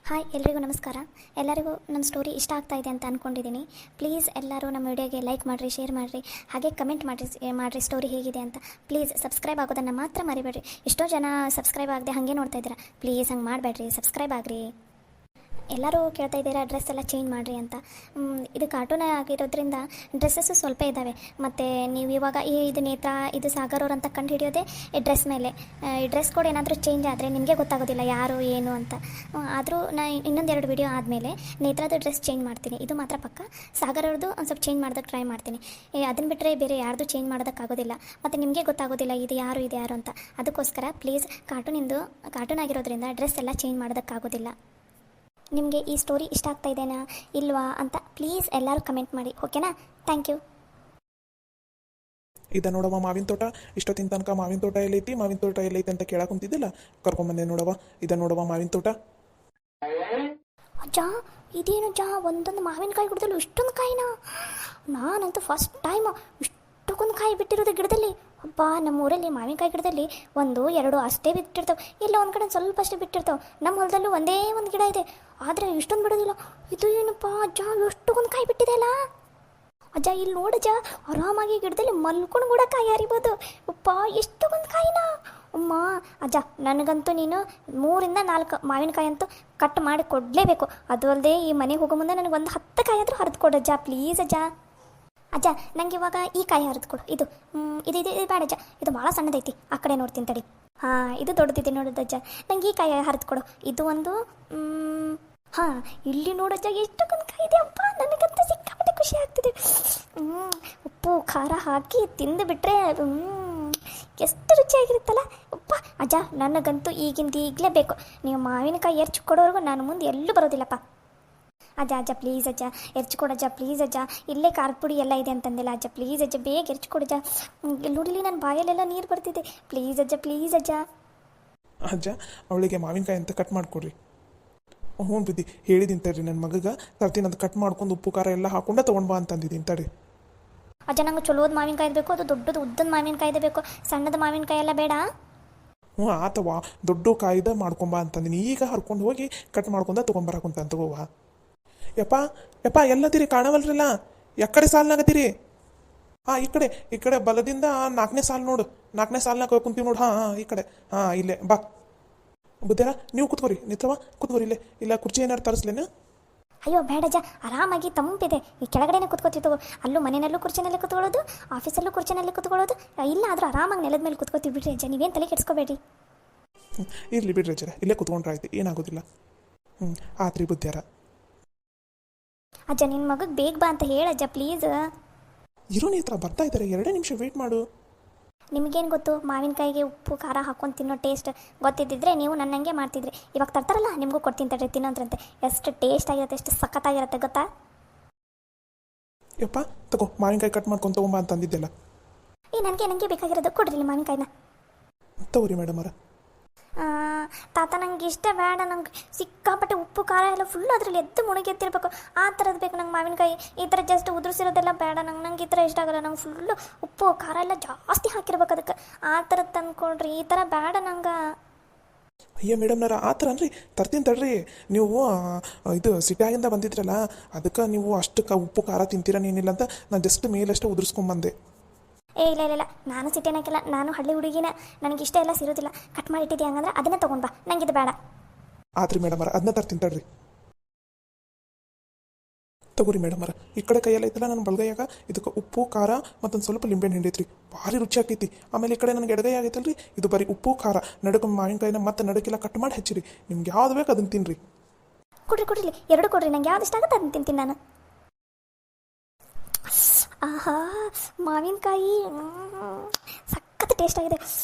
Hi ಎಲ್ರಿಗೂ ನಮಸ್ಕಾರ. ಎಲ್ಲರಿಗೂ ನಮ್ಮ ಸ್ಟೋರಿ ಇಷ್ಟ ಆಗ್ತಾ ಇದೆ ಅಂತ ಅಂದ್ಕೊಂಡಿದ್ದೀನಿ. ಪ್ಲೀಸ್ ಎಲ್ಲರೂ ನಮ್ಮ ವಿಡಿಯೋಗೆ ಲೈಕ್ ಮಾಡಿರಿ, ಶೇರ್ ಮಾಡಿರಿ, ಹಾಗೆ ಕಮೆಂಟ್ ಮಾಡಿರಿ ಸ್ಟೋರಿ ಹೇಗಿದೆ ಅಂತ. ಪ್ಲೀಸ್ ಸಬ್ಸ್ಕ್ರೈಬ್ ಆಗೋದನ್ನು ಮಾತ್ರ ಮರಿಬೇಡ್ರಿ. ಎಷ್ಟೋ ಜನ ಸಬ್ಸ್ಕ್ರೈಬ್ ಆಗದೆ ಹಾಗೆ ನೋಡ್ತಾ ಇದ್ದೀರಾ. ಪ್ಲೀಸ್ ಹಂಗೆ ಮಾಡಬೇಡ್ರಿ, ಸಬ್ಸ್ಕ್ರೈಬ್ ಆಗಿರಿ. ಎಲ್ಲರೂ ಕೇಳ್ತಾ ಇದ್ದೀರಾ ಡ್ರೆಸ್ ಎಲ್ಲ ಚೇಂಜ್ ಮಾಡಿರಿ ಅಂತ. ಇದು ಕಾರ್ಟೂನ್ ಆಗಿರೋದ್ರಿಂದ ಡ್ರೆಸ್ಸಸ್ಸು ಸ್ವಲ್ಪ ಇದ್ದಾವೆ. ಮತ್ತು ನೀವು ಇವಾಗ ಇದು ನೇತ್ರ, ಇದು ಸಾಗರ್ ಅವ್ರು ಅಂತ ಕಂಡು ಹಿಡಿಯೋದೇ ಈ ಡ್ರೆಸ್ ಮೇಲೆ. ಈ ಡ್ರೆಸ್ ಕೋಡ್ ಏನಾದರೂ ಚೇಂಜ್ ಆದರೆ ನಿಮಗೆ ಗೊತ್ತಾಗೋದಿಲ್ಲ ಯಾರು ಏನು ಅಂತ. ಆದರೂ ನಾನು ಇನ್ನೊಂದೆರಡು ವಿಡಿಯೋ ಆದಮೇಲೆ ನೇತ್ರದ ಡ್ರೆಸ್ ಚೇಂಜ್ ಮಾಡ್ತೀನಿ, ಇದು ಮಾತ್ರ ಪಕ್ಕ. ಸಾಗರ್ ಅವ್ರದ್ದು ಒಂದು ಸ್ವಲ್ಪ ಚೇಂಜ್ ಮಾಡೋದಕ್ಕೆ ಟ್ರೈ ಮಾಡ್ತೀನಿ. ಅದನ್ನು ಬಿಟ್ಟರೆ ಬೇರೆ ಯಾರ್ದು ಚೇಂಜ್ ಮಾಡೋದಕ್ಕಾಗೋದಿಲ್ಲ, ಮತ್ತು ನಿಮಗೆ ಗೊತ್ತಾಗೋದಿಲ್ಲ ಇದು ಯಾರು ಅಂತ. ಅದಕ್ಕೋಸ್ಕರ ಪ್ಲೀಸ್ ಕಾರ್ಟೂನ್ ಆಗಿರೋದ್ರಿಂದ ಡ್ರೆಸ್ ಎಲ್ಲ ಚೇಂಜ್ ಮಾಡೋದಕ್ಕಾಗೋದಿಲ್ಲ. ನಿಮಗೆ ಈ ಸ್ಟೋರಿ ಇಷ್ಟ ಆಗ್ತಾ ಇದೆನಾ ಇಲ್ವಾ ಅಂತ ಪ್ಲೀಸ್ ಎಲ್ಲರೂ ಕಮೆಂಟ್ ಮಾಡಿ, ಓಕೆನಾ? Thank you. ಇದ ನೋಡವ ಮಾವಿನ ತೋಟ. ಇಷ್ಟೊತ್ತಿನ ತನಕ ಮಾವಿನ ತೋಟ ಎಲ್ಲೈತಿ ಅಂತ ಕೇಳಕ್ಕೆ ಕುಂತಿದ್ದಿಲ್ಲ, ಕರ್ಕೊಂಬಂದೆ ನೋಡವ. ಇದ ನೋಡವ ಮಾವಿನ ತೋಟ. ಅಜ್ಜ ಇದೇನು ಅಜ್ಜ, ಒಂದೊಂದು ಮಾವಿನಕಾಯಿ ಗಿಡದಲ್ಲೂ ಇಷ್ಟೊಂದು ಕಾಯಿನ? ನಾನಂತೂ ಫಸ್ಟ್ ಟೈಮ್ ಇಷ್ಟೊಂದು ಕಾಯಿ ಬಿಟ್ಟಿರೋದು ಗಿಡದಲ್ಲಿ. ಹಬ್ಬ, ನಮ್ಮ ಊರಲ್ಲಿ ಮಾವಿನಕಾಯಿ ಗಿಡದಲ್ಲಿ 1-2 ಅಷ್ಟೇ ಬಿಟ್ಟಿರ್ತಾವೆ, ಇಲ್ಲ ಒಂದು ಕಡೆ ಸ್ವಲ್ಪ ಅಷ್ಟೇ ಬಿಟ್ಟಿರ್ತಾವೆ. ನಮ್ಮ ಹೊಲದಲ್ಲೂ ಒಂದೇ ಒಂದು ಗಿಡ ಇದೆ, ಆದರೆ ಇಷ್ಟೊಂದು ಬಿಡೋದಿಲ್ಲ. ಇದು ಏನಪ್ಪ ಅಜ್ಜ, ಎಷ್ಟೊಂದು ಕಾಯಿ ಬಿಟ್ಟಿದೆ ಅಲ್ಲ ಅಜ್ಜ. ಇಲ್ಲಿ ನೋಡಜ್ಜ, ಆರಾಮಾಗಿ ಗಿಡದಲ್ಲಿ ಮಲ್ಕೊಂಡು ಕೂಡ ಕಾಯಿ ಹರಿಬೋದು. ಅಪ್ಪ, ಎಷ್ಟೊಂದು ಕಾಯಿನ ಅಮ್ಮ. ಅಜ್ಜ, ನನಗಂತೂ ನೀನು 3-4 ಮಾವಿನಕಾಯಿ ಅಂತೂ ಕಟ್ ಮಾಡಿ ಕೊಡಲೇಬೇಕು. ಅದು ಅಲ್ಲದೆ ಈ ಮನೆಗೆ ಹೋಗೋ ಮುಂದೆ ನನಗೆ ಒಂದು 10 ಕಾಯಿ ಆದರೂ ಹರಿದು ಕೊಡಜ್ಜ, ಪ್ಲೀಸ್ ಅಜ್ಜ. ಅಜ್ಜ, ನನಗೆ ಇವಾಗ ಈ ಕಾಯಿ ಹರಿದು ಕೊಡು. ಇದು ಬೇಡ ಅಜ್ಜ, ಇದು ಭಾಳ ಸಣ್ಣದೈತಿ, ಆ ಕಡೆ ನೋಡ್ತೀನಿ ತಡಿ. ಹಾಂ, ಇದು ದೊಡ್ಡದೈತಿ ನೋಡೋದಜ್ಜ, ನನಗೆ ಈ ಕಾಯಿ ಹರಿದು ಕೊಡು. ಇದು ಒಂದು ಹಾಂ, ಇಲ್ಲಿ ನೋಡಜ್ಜ, ಎಷ್ಟೊಂದು ಕಾಯಿ ಇದೆ. ಅಪ್ಪ, ನನಗಂತೂ ಸಿಕ್ಕಾಪಟ್ಟೆ ಖುಷಿ ಆಗ್ತಿದೆ. ಉಪ್ಪು ಖಾರ ಹಾಕಿ ತಿಂದು ಬಿಟ್ಟರೆ ಎಷ್ಟು ರುಚಿಯಾಗಿರುತ್ತಲ್ಲ ಅಪ್ಪ. ಅಜ್ಜ, ನನಗಂತೂ ಈಗಲೇ ಬೇಕು. ನೀವು ಮಾವಿನಕಾಯಿ ಎರ್ಚು ಕೊಡೋವರೆಗೂ ನಾನು ಮುಂದೆ ಎಲ್ಲೂ ಬರೋದಿಲ್ಲಪ್ಪ. ಅಜ್ಜ ಪ್ಲೀಸ್ ಅಜ್ಜ, ಎರ್ಚ್ಕೊಡಜ್ಜ ಪ್ಲೀಸ್ ಅಜ್ಜ. ಇಲ್ಲೇ ಖಾರದ ಪುಡಿ ಎಲ್ಲ ಇದೆ ಅಂತಂದಿಲ್ಲ ಅಜ್ಜ, ಪ್ಲೀಸ್ ಅಜ್ಜ, ಬೇಗ ಎರ್ಚ್ಕೊಡಜ್ಜ. ನೋಡಿಲಿ, ನನ್ನ ಬಾಯಲ್ಲೆಲ್ಲ ನೀರು ಬರ್ತಿದೆ. ಪ್ಲೀಸ್ ಅಜ್ಜ. ಅಜ್ಜ, ಅವಳಿಗೆ ಮಾವಿನಕಾಯಿ ಅಂತ ಕಟ್ ಮಾಡಿಕೊಡ್ರಿ. ಹ್ಞೂ ಬಿದ್ದಿ, ಹೇಳಿದ್ದೀನಿ ತಡ್ರಿ, ನನ್ನ ಮಗಗೆ ತರ್ತೀನಿ ಅದು ಕಟ್ ಮಾಡ್ಕೊಂಡು ಉಪ್ಪು ಖಾರ ಎಲ್ಲ ಹಾಕೊಂಡೆ ತೊಗೊಂಡು ಬಾ ಅಂತಂದಿದ್ದೀನಿ ತಡಿ. ಅಜ್ಜ, ನಂಗೆ ಚಲೋದು ಮಾವಿನಕಾಯಿ ಬೇಕು, ಅದು ದೊಡ್ಡದು ಉದ್ದದ ಮಾವಿನಕಾಯ್ದು ಬೇಕು, ಸಣ್ಣದ ಮಾವಿನಕಾಯಿ ಎಲ್ಲ ಬೇಡ. ಹ್ಞೂ ಆತವಾ, ದೊಡ್ಡ ಕಾಯ್ದ ಮಾಡ್ಕೊಂಬ ಅಂತಂದಿನಿ. ಈಗ ಹರ್ಕೊಂಡು ಹೋಗಿ ಕಟ್ ಮಾಡ್ಕೊಂಡ ತೊಗೊಂಬರಕುಂತ ತಗೋವ. ಯಪ್ಪ ಎಲ್ಲದಿರಿ ಕಾಣವಲ್ರಲ್ಲ, ಎಕ್ಕಡೆ ಸಾಲ್ನಾಗದಿರಿ? ಹಾಂ, ಈ ಕಡೆ ಬಲದಿಂದ 4ನೇ ಸಾಲು ನೋಡು, 4ನೇ ಸಾಲ್ನಾಗ ಕುಂತೀವಿ ನೋಡು. ಹಾಂ, ಈ ಕಡೆ. ಹಾಂ, ಇಲ್ಲೇ ಬಾ. ಬುದ್ಧಿರ, ನೀವು ಕುತ್ಕೋರಿ, ನಿತ್ರವ ಕುತ್ಕೋರಿ. ಇಲ್ಲ ಕುರ್ಚಿ ಏನಾರು ತರಿಸ್ಲೇನು? ಅಯ್ಯೋ ಬೇಡಜ್ಜ, ಆರಾಮಾಗಿ ತಂಪಿದೆ, ಈ ಕೆಳಗಡೆನೇ ಕುತ್ಕೋತಿತ್ತು. ಅಲ್ಲೂ ಮನೆಯಲ್ಲೂ ಕುರ್ಚಿನಲ್ಲಿ ಕುತ್ಕೊಳ್ಳೋದು, ಆಫೀಸಲ್ಲೂ ಕುರ್ಚಿನಲ್ಲಿ ಕುತ್ಕೊಳ್ಳೋದು. ಇಲ್ಲ ಆದರೂ ಆರಾಮಾಗಿ ನೆಲದ ಮೇಲೆ ಕುತ್ಕೋತೀವಿ ಬಿಡ್ರಿ ಅಜ್ಜ, ನೀವೇನು ತಲೆ ಕೆಡಿಸ್ಕೋಬೇಡಿ. ಇರಲಿ ಬಿಡ್ರಿ ಅಜ್ಜರ, ಇಲ್ಲೇ ಕುತ್ಕೊಂಡ್ರೆ ಆಯ್ತು, ಏನಾಗೋದಿಲ್ಲ. ಆತ್ರಿ ಬುದ್ಧಿಯಾರ. ಅಜ್ಜ, ನಿನ್ನ ಮಗಗೆ ಬೇಗ ಬಾ ಅಂತ ಹೇಳಜ್ಜ ಪ್ಲೀಸ್. ಇರೋ ನೀ ಹತ್ರ ಬರ್ತಾ ಇದ್ದಾರೆ, 2 ನಿಮಿಷ ವೇಟ್ ಮಾಡು. ನಿಮಗೇನು ಗೊತ್ತು ಮಾವಿನಕಾಯಿಗೆ ಉಪ್ಪು ಖಾರ ಹಾಕೊಂಡು ತಿನ್ನೋ ಟೇಸ್ಟ್? ಗೊತ್ತಿದ್ದಿದ್ರೆ ನೀವು ನನ್ನಂಗೆ ಮಾಡ್ತಿದ್ರಿ. ಇವಾಗ ತರ್ತಾರಲ್ಲ, ನಿಮಗೂ ಕೊಡ್ತೀನಿ ತಡ್ರಿ, ತಿನ್ನೋದ್ರಂತೆ. ಎಷ್ಟು ಟೇಸ್ಟ್ ಆಗಿರುತ್ತೆ, ಎಷ್ಟು ಸಖತ್ತಾಗಿರುತ್ತೆ ಗೊತ್ತಾ? ಯಪ್ಪ, ತಗೋ ಮಾವಿನಕಾಯಿ ಕಟ್ ಮಾಡ್ಕೊಂಡು ತೊಗೊಂಬ ಅಂತ ಅಂದಿದ್ದೆಲ್ಲ. ನನಗೆ ಬೇಕಾಗಿರೋದು ಕೊಡ್ರಿ ಮಾವಿನಕಾಯಿನ. ತಗೋರಿ ಮೇಡಮ್ ಅವರ. ತಾತ, ನಂಗೆ ಇಷ್ಟ ಬೇಡ, ನಂಗೆ ಸಿಕ್ಕಾಪಟ್ಟೆ ಉಪ್ಪು ಖಾರ ಎಲ್ಲ ಫುಲ್ಲು ಅದರಲ್ಲಿ ಎದ್ದು ಮುಳುಗಿ ಎತ್ತಿರ್ಬೇಕು, ಆ ಥರದ್ದು ಬೇಕು ನಂಗೆ ಮಾವಿನಕಾಯಿ. ಈ ಥರ ಜಸ್ಟ್ ಉದುರಿಸಿರೋದೆಲ್ಲ ಬೇಡ ನಂಗೆ ಈ ಥರ ಇಷ್ಟ ಆಗಲ್ಲ. ನಂಗೆ ಫುಲ್ಲು ಉಪ್ಪು ಖಾರ ಎಲ್ಲ ಜಾಸ್ತಿ ಹಾಕಿರ್ಬೇಕು ಅದಕ್ಕೆ, ಆ ಥರದ್ದು ತಂದ್ಕೊಳ್ರಿ. ಈ ಥರ ಬೇಡ ನಂಗೆ. ಅಯ್ಯ ಮೇಡಮ್ನಾರ, ಆ ಥರ ಅನ್ರಿ, ತರ್ತೀನಿ ತಡ್ರಿ. ನೀವು ಇದು ಸಿಟಿಯಾಗಿಂದ ಬಂದಿದ್ರಲ್ಲ, ಅದಕ್ಕೆ ನೀವು ಅಷ್ಟು ಉಪ್ಪು ಖಾರ ತಿಂತೀರನೇನಿಲ್ಲ ಅಂತ ನಾನು ಜಸ್ಟ್ ಮೇಲಷ್ಟೇ ಉದುರಿಸ್ಕೊಂಬಂದೆ. ಇಲ್ಲ, ನಾನು ಸಿಟಿನಾಕಿಲ್ಲ, ನಾನು ಹಳ್ಳಿ ಹುಡುಗಿನ. ನನಗೆ ಇಷ್ಟ ಎಲ್ಲ ಸಿರೋದಿಲ್ಲ. ಕಟ್ ಮಾಡಿ ಇಟ್ಟಿದ್ದೀಯ ಹಂಗಂದ್ರೆ ಅದನ್ನೇ ತೊಗೊಂಡು ಬಾ, ನಂಗೆ ಇದು ಬೇಡ. ಆತ್ರಿ ಮೇಡಮರ, ಅದನ್ನ ತರ್ತೀನಿ ತಡ್ರಿ. ತಗೋರಿ ಮೇಡಮರ, ಈ ಕಡೆ ಕೈಯೆಲ್ಲ ಐತಲ್ಲ ನನ್ನ ಬಲಗೈಯಾಗ, ಇದಕ್ಕೆ ಉಪ್ಪು ಖಾರ ಮತ್ತೊಂದು ಸ್ವಲ್ಪ ಲಿಂಬೆಹಣ್ಣು ಹಿಂಡೈತ್ರಿ, ಭಾರಿ ರುಚಿ ಆಗ್ತೈತಿ. ಆಮೇಲೆ ಈ ಕಡೆ ನನಗೆ ಎಡಗೈ ಆಗೈತಲ್ರಿ, ಇದು ಬರೀ ಉಪ್ಪು ಖಾರ. ನಡುಕ ಮಾವಿನಕಾಯಿನ ಮತ್ತೆ ನಡುಕೆಲ್ಲ ಕಟ್ ಮಾಡಿ ಹಚ್ಚಿರಿ. ನಿಮ್ಗೆ ಯಾವ್ದು ಬೇಕು ಅದನ್ನು ತಿನ್ನಿರಿ. ಕೊಡ್ರಿ, 2 ಕೊಡ್ರಿ, ನಂಗೆ ಯಾವ್ದು ಇಷ್ಟ ಆಗುತ್ತೆ ಅದನ್ನು ತಿಂತೀನಿ ನಾನು. ಆಹಾ, ಮಾವಿನಕಾಯಿ ಸಖತ್ ಟೇಸ್ಟ್ ಆಗಿದೆ.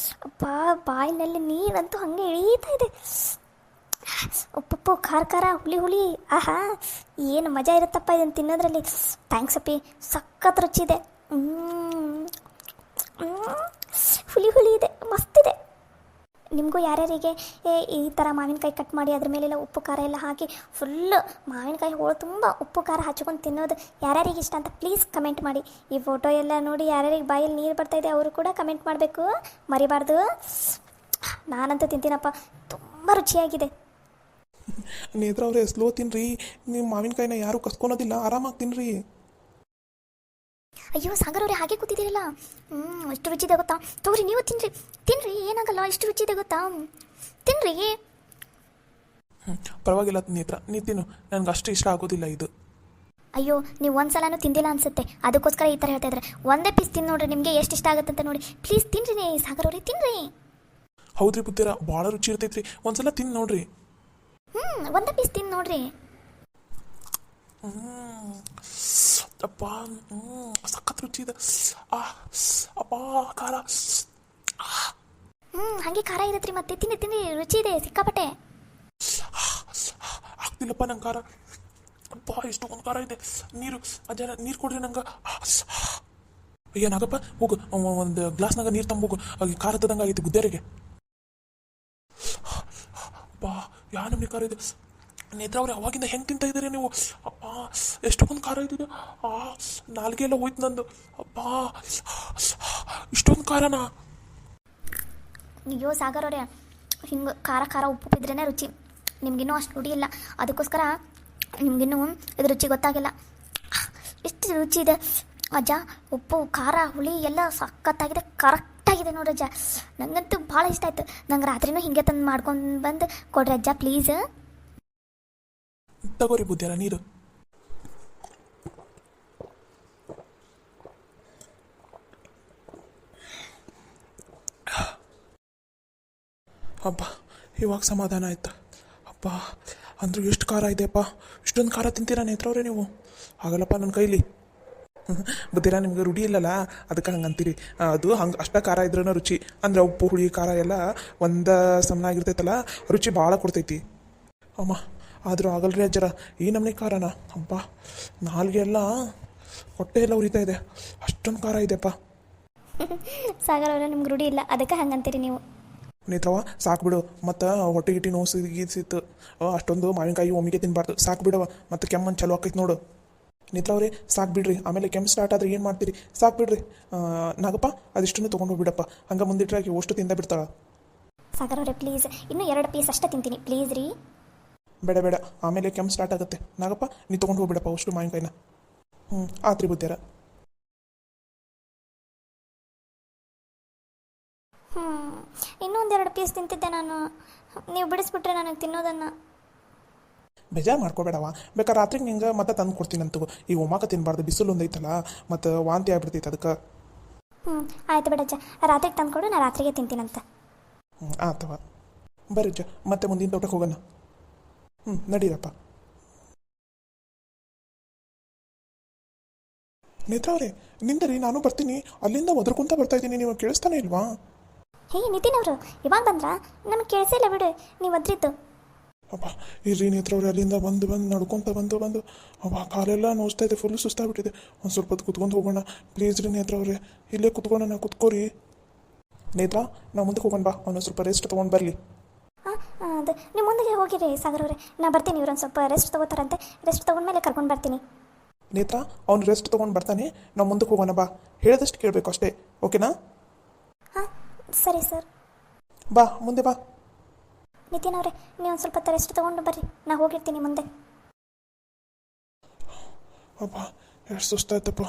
ಅಪ್ಪ, ಬಾಯಿನಲ್ಲಿ ನೀರಂತೂ ಹಂಗೆ ಇಳೀತಾ ಇದೆ. ಉಪ್ಪು ಖಾರ ಹುಳಿ. ಆಹಾ, ಏನು ಮಜಾ ಇರುತ್ತಪ್ಪ ಇದನ್ನು ತಿನ್ನೋದ್ರಲ್ಲಿ. ಥ್ಯಾಂಕ್ಸ್ ಅಪ್ಪಿ, ಸಖತ್ ರುಚಿ ಇದೆ. ಹುಳಿ ಇದೆ, ಮಸ್ತಿದೆ. ನಿಮಗೂ ಯಾರ್ಯಾರಿಗೆ ಈ ಥರ ಮಾವಿನಕಾಯಿ ಕಟ್ ಮಾಡಿ ಅದ್ರ ಮೇಲೆಲ್ಲ ಉಪ್ಪು ಖಾರ ಎಲ್ಲ ಹಾಕಿ ಫುಲ್ಲು ಮಾವಿನಕಾಯಿ ಹೋಳು ತುಂಬ ಉಪ್ಪು ಖಾರ ಹಚ್ಕೊಂಡು ತಿನ್ನೋದು ಯಾರ್ಯಾರಿಗೆ ಇಷ್ಟ ಅಂತ ಪ್ಲೀಸ್ ಕಮೆಂಟ್ ಮಾಡಿ. ಈ ಫೋಟೋ ಎಲ್ಲ ನೋಡಿ ಯಾರ್ಯಾರಿಗೆ ಬಾಯಲ್ಲಿ ನೀರು ಬರ್ತಾಯಿದೆ ಅವರು ಕೂಡ ಕಮೆಂಟ್ ಮಾಡಬೇಕು, ಮರಿಬಾರ್ದು. ನಾನಂತೂ ತಿಂತೀನಪ್ಪ, ತುಂಬ ರುಚಿಯಾಗಿದೆ. ನೇತ್ರ ಅವ್ರೆ ಸ್ಲೋ ತಿನ್ರಿ. ನೀವು ಮಾವಿನಕಾಯಿನ ಯಾರು ಕಸ್ಕೊಳೋದಿಲ್ಲ, ಆರಾಮಾಗಿ ತಿನ್ರಿ. ಅಯ್ಯೋ ಸಾಗರ್ ಅವರೇ ಹಾಗೆ ಕೂತಿದ್ದೀರಲ್ಲ. ಎಷ್ಟು ರುಚಿ ಇದೆ ಗೊತ್ತಾ? ತಗೋರಿ ನೀವು ತಿನ್ರಿ ತಿನ್ರಿ, ಏನಾಗಲ್ಲ, ಎಷ್ಟು ರುಚಿ ಇದೆ ಗೊತ್ತಾ? ತಿನ್ರಿ. ಪರವಾಗಿಲ್ಲ ನೇತ್ರ, ನೀ ತಿನ್ನು, ನನಗೆ ಅಷ್ಟು ಇಷ್ಟ ಆಗೋದಿಲ್ಲ ಇದು. ಅಯ್ಯೋ ನೀವು ಒಂದ್ಸಲನೂ ತಿಂದಿಲ್ಲ ಅನ್ಸುತ್ತೆ, ಅದಕ್ಕೋಸ್ಕರ ಈ ಥರ ಹೇಳ್ತಾ ಇದ್ದಾರೆ. ಒಂದೇ ಪೀಸ್ ತಿಂದು ನೋಡ್ರಿ, ನಿಮಗೆ ಎಷ್ಟು ಇಷ್ಟ ಆಗುತ್ತೆ ಅಂತ ನೋಡಿ. ಪ್ಲೀಸ್ ತಿನ್ರಿ ಸಾಗರ್ ಅವರೇ, ತಿನ್ರಿ. ಹೌದ್ರಿ ಬುದ್ಧಿರ, ಭಾಳ ರುಚಿ ಇರ್ತೈತ್ರಿ, ಒಂದ್ಸಲ ತಿಂದು ನೋಡ್ರಿ. ಒಂದೇ ಪೀಸ್ ತಿಂದು ನೋಡ್ರಿ. ಅಪ್ಪ, ಸಖತ್ ರುಚಿ ಇದೆ. ಅಪ್ಪ ಖಾರ. ಹಾಗೆ ಖಾರ ಇರತ್ರಿ, ಮತ್ತೆ ತಿನ್ನಿ ತಿನ್ನಿ, ರುಚಿ ಇದೆ ಸಿಕ್ಕಾಪಟ್ಟೆ. ಆಗ್ತಿಲ್ಲಪ್ಪ ನಂಗೆ ಖಾರ. ಅಪ್ಪ ಎಷ್ಟೊಂದು ಖಾರ ಇದೆ. ನೀರು ಅಜ್ಜ, ನೀರು ಕೊಡ್ರಿ ನಂಗೆ. ಏನಾಗಪ್ಪ, ಹೋಗು ಒಂದು ಗ್ಲಾಸ್ನಾಗ ನೀರು ತಂಬೋಗು, ಖಾರ ತದಂಗೆ ಆಗೈತಿ ಬುದ್ಧಿಯರಿಗೆ. ಅಪ್ಪ ಯಾ ನಮ್ಗೆ ಖಾರ ಇದೆ. ನೇತ್ರ ಅವ್ರೆ, ಅವಾಗಿಂದ ಹೆಂಗೆ ತಿಂತ ಇದ್ದೀರಿ ನೀವು? ಅಪ್ಪ ಎಷ್ಟೊಂದು ಖಾರ ಇದ್ದಿದೆ. ನಾಲ್ಗೆ ಎಲ್ಲ ಹೋಯ್ತು ನಂದು. ಅಪ್ಪ ಇಷ್ಟೊಂದು ಖಾರನಾ? ಅಯ್ಯೋ ಸಾಗರ್ ಅವರೇ, ಹಿಂಗೆ ಖಾರ ಖಾರ ಉಪ್ಪು ಇದ್ರೇ ರುಚಿ. ನಿಮ್ಗಿನ್ನೂ ಅಷ್ಟು ರೂಢಿ ಇಲ್ಲ, ಅದಕ್ಕೋಸ್ಕರ ನಿಮಗಿನ್ನೂ ಇದು ರುಚಿ ಗೊತ್ತಾಗಿಲ್ಲ. ಎಷ್ಟು ರುಚಿ ಇದೆ ಅಜ್ಜ, ಉಪ್ಪು ಖಾರ ಹುಳಿ ಎಲ್ಲ ಸಖತ್ತಾಗಿದೆ, ಕರೆಕ್ಟಾಗಿದೆ ನೋಡ್ರಿ ಅಜ್ಜ. ನನಗಂತೂ ಭಾಳ ಇಷ್ಟ ಆಯ್ತು. ನಂಗೆ ರಾತ್ರಿನೂ ಹಿಂಗೆ ತಂದು ಮಾಡ್ಕೊಂಡು ಬಂದು ಕೊಡ್ರಿ ಅಜ್ಜ ಪ್ಲೀಸ್. ತಗೋರಿ ಬುದ್ಧಿಯರ ನೀರು. ಅಪ್ಪ ಇವಾಗ ಸಮಾಧಾನ ಆಯ್ತು. ಅಪ್ಪ ಅಂದ್ರೂ ಎಷ್ಟು ಖಾರ ಇದೆಯಪ್ಪ, ಇಷ್ಟೊಂದು ಖಾರ ತಿಂತೀರಾ ನೇತ್ರವ್ರೆ ನೀವು? ಆಗಲ್ಲಪ್ಪ ನನ್ನ ಕೈಲಿ. ಬುದ್ಧಿರ, ನಿಮ್ಗೆ ರೂಢಿ ಇಲ್ಲಲ್ಲ, ಅದಕ್ಕೆ ಹಂಗೆ ಅಂತೀರಿ. ಅದು ಹಂಗೆ ಅಷ್ಟ ಖಾರ ಇದ್ರೂ ರುಚಿ, ಅಂದರೆ ಉಪ್ಪು ಹುಳಿ ಖಾರ ಎಲ್ಲ ಒಂದು ಸಮನಾಗಿರ್ತೈತಲ್ಲ, ರುಚಿ ಭಾಳ ಕೊಡ್ತೈತಿ. ಅಮ್ಮ ಆದರೂ ಆಗಲ್ರಿ ಅಜ್ಜರ, ಈ ನಮ್ಮನೆ ಖಾರನ. ಅಪ್ಪ ನಾಲ್ಗೆ ಎಲ್ಲ ಹೊಟ್ಟೆ ಎಲ್ಲ ಉರಿತಾ ಇದೆ, ಅಷ್ಟೊಂದು ಖಾರ ಇದೆಯಪ್ಪ. ಸಾಗರ್ ಅವರೇ, ನಿಮ್ಗೆ ರೂಢಿ ಇಲ್ಲ, ಅದಕ್ಕೆ ಹಂಗಂತೀರಿ ನೀವು. ನೇತ್ರವ ಸಾಕು ಬಿಡು, ಮತ್ತು ಹೊಟ್ಟೆ ಗಿಟ್ಟಿ ನೋವು ಗೀಸಿತ್ತು, ಅಷ್ಟೊಂದು ಮಾವಿನಕಾಯಿ ಒಮ್ಮಿಗೆ ತಿನ್ನಬಾರ್ದು, ಸಾಕು ಬಿಡವ, ಮತ್ತು ಕೆಮ್ಮನ್ನು ಚಲೋ ಆಕೈತೆ ನೋಡು. ನೇತ್ರವ್ರೆ ಸಾಕು ಬಿಡ್ರಿ, ಆಮೇಲೆ ಕೆಮ್ಮು ಸ್ಟಾರ್ಟ್ ಆದರೆ ಏನು ಮಾಡ್ತೀರಿ? ಸಾಕು ಬಿಡ್ರಿ. ನಾಗಪ್ಪ ಅದಿಷ್ಟನ್ನು ತೊಗೊಂಡು ಹೋಗ್ಬಿಡಪ್ಪ, ಹಂಗೆ ಮುಂದಿಟ್ರೆ ಅಷ್ಟು ತಿಂದ ಬಿಡ್ತಾಳೆ. ಸಾಗರ್ ಅವರೇ ಪ್ಲೀಸ್, ಇನ್ನೂ 2 ಪೀಸ್ ಅಷ್ಟೇ ತಿಂತೀನಿ ಪ್ಲೀಸ್ ರೀ. ಬೇಡ ಬೇಡ, ಆಮೇಲೆ ಕೆಮ್ಮು ಸ್ಟಾರ್ಟ್ ಆಗುತ್ತೆ. ನಾಗಪ್ಪ ನೀ ತೊಗೊಂಡು ಹೋಗ್ಬಿಡಪ್ಪ ಅಷ್ಟು ಮಾವಿನಕಾಯಿನ. ಆತ್ರಿ ಬುದ್ಧಿಯರ. ಇನ್ನೊಂದು 2 ಪೀಸ್ ತಿಂತಿದ್ದೆ ನಾನು, ನೀವು ಬಿಡಿಸ್ಬಿಟ್ರೆ ನನಗೆ ತಿನ್ನೋದನ್ನು. ಬೇಜಾರು ಮಾಡ್ಕೋಬೇಡವ, ಬೇಕಾದ್ರೆ ರಾತ್ರಿಗೆ ನಿಂಗೆ ಮತ್ತೆ ತಂದು ಕೊಡ್ತೀನಂತ. ಈ ಒಮ್ಮಾಕ ತಿನ್ನಬಾರ್ದು, ಬಿಸಿಲು ಒಂದೈತಲ್ಲ, ಮತ್ತು ವಾಂತಿ ಆಗ್ಬಿಡ್ತೈತೆ ಅದಕ್ಕೆ. ಆಯ್ತು ಬಿಡಜ್ಜ, ರಾತ್ರಿಗೆ ತಂದ್ಕೊಡು, ನಾನು ರಾತ್ರಿಗೆ ತಿಂತೀನಂತ. ಆತವ, ಬರ್ರಿಜ್ಜ, ಮತ್ತೆ ಮುಂದಿನ ತೋಟಕ್ಕೆ ಹೋಗೋಣ. ನಡೀರಪ್ಪ. ನೇತ್ರವ್ರೆ ನಿಂದರಿ, ನಾನು ಬರ್ತೀನಿ. ಅಲ್ಲಿಂದ ಒದರ್ಕೊಂತ ಬರ್ತಾ ಇದ್ದೀನಿ, ನೀವು ಕೇಳಿಸ್ತಾನೆ ಇಲ್ವಾ? ಹೇ ನಿತಿನ್ ಅವರು ಇವಾಗ ಬಂದ್ರಾ? ನಮಗೆ ಕೇಳಿಸಿಲ್ಲ ಬಿಡು, ನೀವು ಒದ್ರಿದ್ದು. ಅಪ್ಪ ಇರ್ರಿ ನೇತ್ರವ್ರೆ, ಅಲ್ಲಿಂದ ಬಂದು ನಡ್ಕೊತ ಬಂದು ಅಪ್ಪ ಕಾಲೆಲ್ಲ ನೋಸ್ತಾ ಇದೆ, ಫುಲ್ ಸುಸ್ತಾಗ್ಬಿಟ್ಟಿದೆ. ಒಂದು ಸ್ವಲ್ಪ ಹೊತ್ತು ಕುತ್ಕೊಂಡು ಹೋಗೋಣ ಪ್ಲೀಸ್ ರೀ ನೇತ್ರವ್ರೆ, ಇಲ್ಲೇ ಕುತ್ಕೊಳ್ಳೋಣ, ಕುತ್ಕೋರಿ. ನೇತ್ರ ನಾವು ಮುಂದಕ್ಕೆ ಹೋಗೋಣ ಬಾ, ಅವನು ಸ್ವಲ್ಪ ರೆಸ್ಟ್ ತೊಗೊಂಡು ಬರಲಿ. ಅದು ನೀವು ಮುಂದೆ ಹೋಗಿರಿ ಸಾಗರ್ ಅವರೇ, ನಾ ಬರ್ತೀನಿ. ಇವ್ರೊಂದು ಸ್ವಲ್ಪ ರೆಸ್ಟ್ ತೊಗೋತಾರಂತೆ, ರೆಸ್ಟ್ ತೊಗೊಂಡ್ಮೇಲೆ ಕರ್ಕೊಂಡು ಬರ್ತೀನಿ. ನೇತ್ರ ಅವ್ನು ರೆಸ್ಟ್ ತೊಗೊಂಡು ಬರ್ತಾನೆ, ನಾವು ಮುಂದಕ್ಕೆ ಹೋಗೋಣ ಬಾ, ಹೇಳಿದಷ್ಟು ಕೇಳಬೇಕು ಅಷ್ಟೇ, ಓಕೆನಾ? ಹಾಂ ಸರಿ ಸರ್. ಬಾ ಮುಂದೆ ಬಾ. ನಿತಿನ್ ಅವರೇ, ನೀವು ಒಂದು ಸ್ವಲ್ಪ ರೆಸ್ಟ್ ತೊಗೊಂಡು ಬರ್ರಿ, ನಾ ಹೋಗಿರ್ತೀನಿ ಮುಂದೆ. ಅಪ್ಪ ಎಷ್ಟು ಸುಸ್ತಾಯ್ತಪ್ಪ.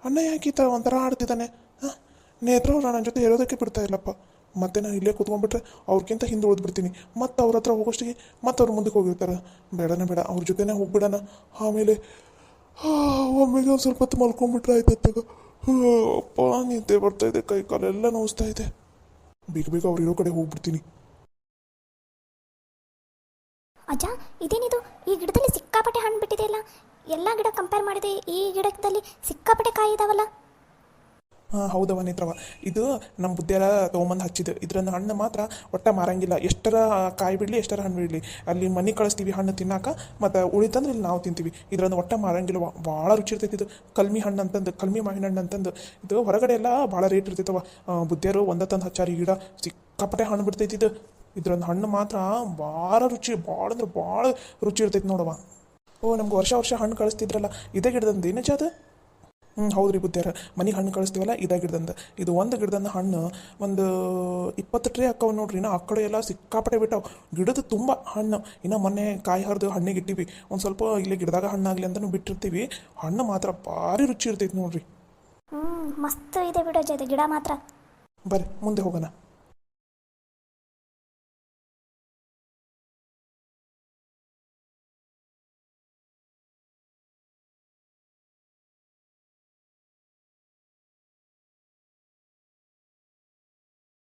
ಅಣ್ಣ ಯಾಕೆ ಈ ಥರ ಒಂಥರ ಆಡ್ತಿದ್ದಾನೆ? ನೇತ್ರವ್ರು ನನ್ನ ಜೊತೆ ಇರೋದಕ್ಕೆ ಬಿಡ್ತಾ ಇಲ್ಲಪ್ಪ. ಮತ್ತೆ ನಾನು ಇಲ್ಲೇ ಕೂತ್ಕೊಂಡ್ಬಿಟ್ರೆ ಅವ್ರಿಗಿಂತ ಹಿಂದೆ ಉಳಿದ್ಬಿಡ್ತೀನಿ, ಮತ್ತು ಅವ್ರ ಹತ್ರ ಹೋಗೋಷ್ಟಿಗೆ ಮತ್ತು ಅವ್ರು ಮುಂದಕ್ಕೆ ಹೋಗಿರ್ತಾರೆ. ಬೇಡನೇ ಬೇಡ, ಅವ್ರ ಜೊತೆನೇ ಹೋಗ್ಬಿಡೋಣ. ಆಮೇಲೆ ಒಮ್ಮೆಗೆ ಒಂದು ಸ್ವಲ್ಪ ಹೊತ್ತು ಮಲ್ಕೊಂಡ್ಬಿಟ್ರೆ ಆಯ್ತತ್ತಾಗ. ಅಪ್ಪ ನಿದ್ದೆ ಬರ್ತಾಯಿದೆ, ಕೈ ಕಾಲೆಲ್ಲ ನೋವಿಸ್ತಾ ಇದೆ. ಬೇಗ ಅವ್ರು ಇರೋ ಕಡೆ ಹೋಗ್ಬಿಡ್ತೀನಿ. ಅಜ್ಜ ಇದೇನಿದು, ಈ ಗಿಡದಲ್ಲಿ ಸಿಕ್ಕಾಪಟ್ಟೆ ಹಣ್ಣು ಬಿಟ್ಟಿದೆಯಲ್ಲ. ಎಲ್ಲ ಗಿಡ ಕಂಪೇರ್ ಮಾಡಿದೆ, ಈ ಗಿಡದಲ್ಲಿ ಸಿಕ್ಕಾಪಟ್ಟೆ ಕಾಯಿ ಇದಾವಲ್ಲ. ಹೌದವ ನೇತ್ರವ, ಇದು ನಮ್ಮ ಬುದ್ಧಿಯೆಲ್ಲ ತೊಗೊಂಬಂದು ಹಚ್ಚಿದ್ದು. ಇದ್ರನ್ನ ಹಣ್ಣು ಮಾತ್ರ ಒಟ್ಟ ಮಾರಂಗಿಲ್ಲ, ಎಷ್ಟರ ಕಾಯಿ ಬಿಡಲಿ ಎಷ್ಟರ ಹಣ್ಣು ಬಿಡಲಿ. ಅಲ್ಲಿ ಮನೆ ಕಳಿಸ್ತೀವಿ ಹಣ್ಣು ತಿನ್ನಾಕ, ಮತ್ತು ಉಳಿತಂದ್ರೆ ಇಲ್ಲಿ ನಾವು ತಿಂತೀವಿ. ಇದ್ರನ್ನ ಒಟ್ಟ ಮಾರಂಗಿಲ್ಲ, ಭಾಳ ರುಚಿ ಇರ್ತೈತಿ ಇದು. ಕಲ್ಮಿ ಹಣ್ಣು ಅಂತಂದು, ಕಲ್ಮಿ ಮಾವಿನ ಹಣ್ಣು ಅಂತಂದು. ಇದು ಹೊರಗಡೆ ಎಲ್ಲ ಭಾಳ ರೇಟ್ ಇರ್ತೈತವ. ಬುದ್ಧಿಯರು ಒಂದ ತಂದು ಹಚ್ಚಾರಿ, ಗಿಡ ಸಿಕ್ಕಾಪಟ್ಟೆ ಹಣ್ಣು ಬಿಡ್ತೈತಿ ಇದು. ಇದ್ರೊಂದು ಹಣ್ಣು ಮಾತ್ರ ಭಾಳ ರುಚಿ, ಭಾಳ ಅಂದ್ರೆ ಭಾಳ ರುಚಿ ಇರ್ತೈತಿ ನೋಡವ. ನಮ್ಗೆ ವರ್ಷ ಹಣ್ಣು ಕಳಿಸ್ತಿದ್ರಲ್ಲ, ಇದೇ ಗಿಡದಂದು ಏನಜ್ಜ ಅದು? ಹೌದು ರೀ ಬುದ್ಧಿಯಾರ ಮನೆಗೆ ಹಣ್ಣು ಕಳಿಸ್ತೀವಲ್ಲ ಇದೇ ಗಿಡದಂದು ಇದು ಒಂದು ಗಿಡದಂದು ಹಣ್ಣು ಒಂದು 20 ಟ್ರೇ ಅಕ್ಕವ ನೋಡ್ರಿ ಇನ್ನು ಆ ಕಡೆ ಎಲ್ಲ ಸಿಕ್ಕಾಪಟ್ಟೆ ಬಿಟ್ಟಾವ ಗಿಡದ ತುಂಬ ಹಣ್ಣು ಇನ್ನು ಮೊನ್ನೆ ಕಾಯಿ ಹರಿದು ಹಣ್ಣಿಗೆ ಇಟ್ಟಿವಿ ಒಂದು ಸ್ವಲ್ಪ ಇಲ್ಲಿ ಗಿಡದಾಗ ಹಣ್ಣಾಗಲಿ ಅಂತಲೂ ಬಿಟ್ಟಿರ್ತೀವಿ ಹಣ್ಣು ಮಾತ್ರ ಭಾರಿ ರುಚಿ ಇರ್ತೈತಿ ನೋಡ್ರಿ. ಮಸ್ತ್ ಇದೆ ಬಿಡೋ ಜೊತೆ ಗಿಡ ಮಾತ್ರ. ಬರ್ರಿ ಮುಂದೆ ಹೋಗೋಣ.